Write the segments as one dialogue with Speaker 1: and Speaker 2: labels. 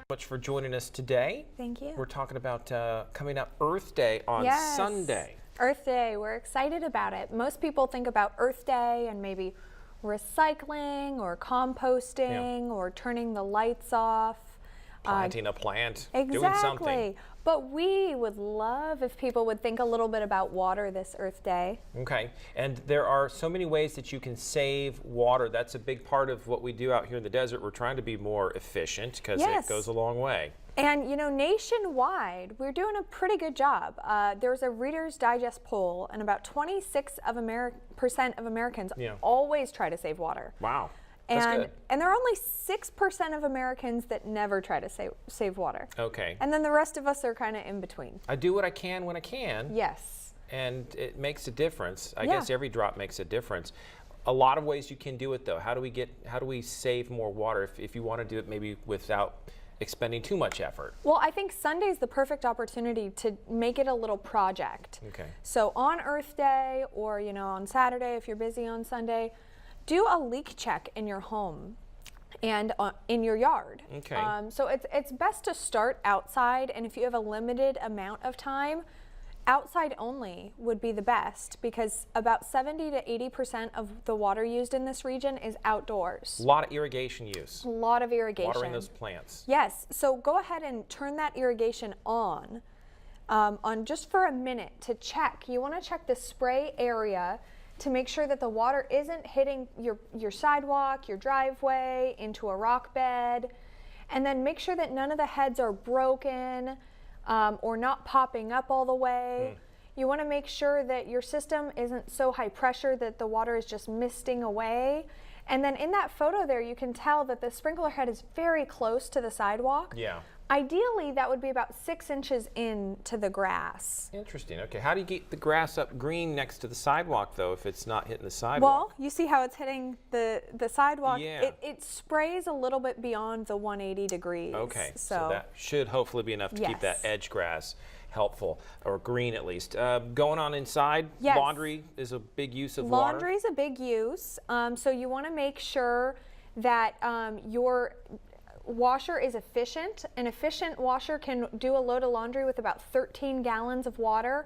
Speaker 1: Much for joining us today.
Speaker 2: Thank you.
Speaker 1: We're talking about coming up Earth Day on Sunday.
Speaker 2: Earth Day, we're excited about it. Most people think about Earth Day and maybe recycling or composting or turning the lights off.
Speaker 1: Planting a plant,
Speaker 2: exactly.
Speaker 1: doing something.
Speaker 2: But we would love if people would think a little bit about water this Earth Day.
Speaker 1: Okay, and there are so many ways that you can save water. That's a big part of what we do out here in the desert. We're trying to be more efficient because it goes a long way.
Speaker 2: And you know, nationwide, we're doing a pretty good job. There's a Reader's Digest poll, and about 26% of Americans always try to save water.
Speaker 1: Wow. That's good.
Speaker 2: And there are only 6% of Americans that never try to save water.
Speaker 1: Okay.
Speaker 2: And then the rest of us are kind of in between.
Speaker 1: I do what I can when I can.
Speaker 2: Yes.
Speaker 1: And it makes a difference. I guess every drop makes a difference. A lot of ways you can do it though. How do we save more water if you want to do it maybe without expending too much effort?
Speaker 2: Well, I think Sunday's the perfect opportunity to make it a little project.
Speaker 1: Okay.
Speaker 2: So on Earth Day, or you know, on Saturday if you're busy on Sunday, do a leak check in your home and in your yard.
Speaker 1: Okay.
Speaker 2: So it's best to start outside, and if you have a limited amount of time, outside only would be the best, because about 70 to 80% of the water used in this region is outdoors.
Speaker 1: A lot of irrigation use.
Speaker 2: A lot of irrigation.
Speaker 1: Watering those plants.
Speaker 2: Yes, so go ahead and turn that irrigation on just for a minute to check. You want to check the spray area to make sure that the water isn't hitting your sidewalk, your driveway, into a rock bed. And then make sure that none of the heads are broken or not popping up all the way. You want to make sure that your system isn't so high pressure that the water is just misting away. And then in that photo there, you can tell that the sprinkler head is very close to the sidewalk.
Speaker 1: Yeah.
Speaker 2: Ideally, that would be about 6 inches into the grass.
Speaker 1: Interesting. Okay, how do you get the grass up green next to the sidewalk, though, if it's not hitting the sidewalk?
Speaker 2: Well, you see how it's hitting the sidewalk?
Speaker 1: Yeah.
Speaker 2: It sprays a little bit beyond the 180 degrees.
Speaker 1: Okay, so that should hopefully be enough to keep that edge grass helpful, or green at least. Going on inside, laundry is a big use of water.
Speaker 2: Laundry is a big use. So you want to make sure that your washer is efficient. An efficient washer can do a load of laundry with about 13 gallons of water.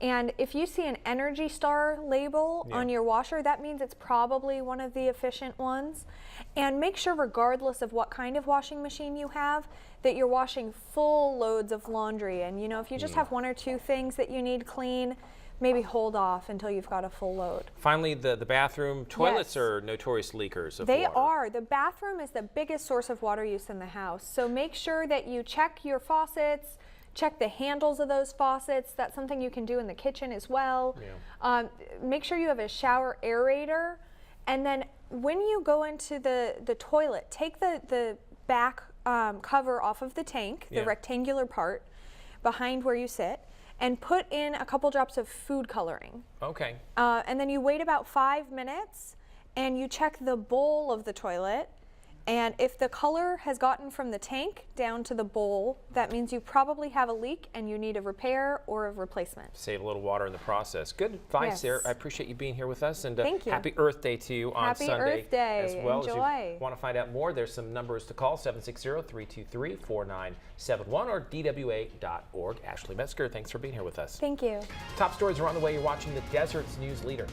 Speaker 2: And if you see an Energy Star label on your washer, that means it's probably one of the efficient ones. And make sure, regardless of what kind of washing machine you have, that you're washing full loads of laundry. And you know, if you just have one or two things that you need clean, maybe hold off until you've got a full load.
Speaker 1: Finally, the bathroom. Toilets are notorious leakers of water.
Speaker 2: They are. The bathroom is the biggest source of water use in the house. So make sure that you check your faucets, check the handles of those faucets. That's something you can do in the kitchen as well. Make sure you have a shower aerator. And then when you go into the toilet, take the back cover off of the tank, the rectangular part behind where you sit, and put in a couple drops of food coloring.
Speaker 1: Okay.
Speaker 2: And then you wait about 5 minutes and you check the bowl of the toilet. And if the color has gotten from the tank down to the bowl, that means you probably have a leak and you need a repair or a replacement.
Speaker 1: Save a little water in the process. Good advice there. I appreciate you being here with us. And
Speaker 2: thank you.
Speaker 1: Happy Earth Day to you on Sunday.
Speaker 2: Happy Earth Day.
Speaker 1: As well.
Speaker 2: Enjoy.
Speaker 1: If you want to find out more, there's some numbers to call, 760-323-4971 or dwa.org. Ashley Metzger, thanks for being here with us.
Speaker 2: Thank you.
Speaker 1: Top stories are on the way. You're watching the Desert's news leader.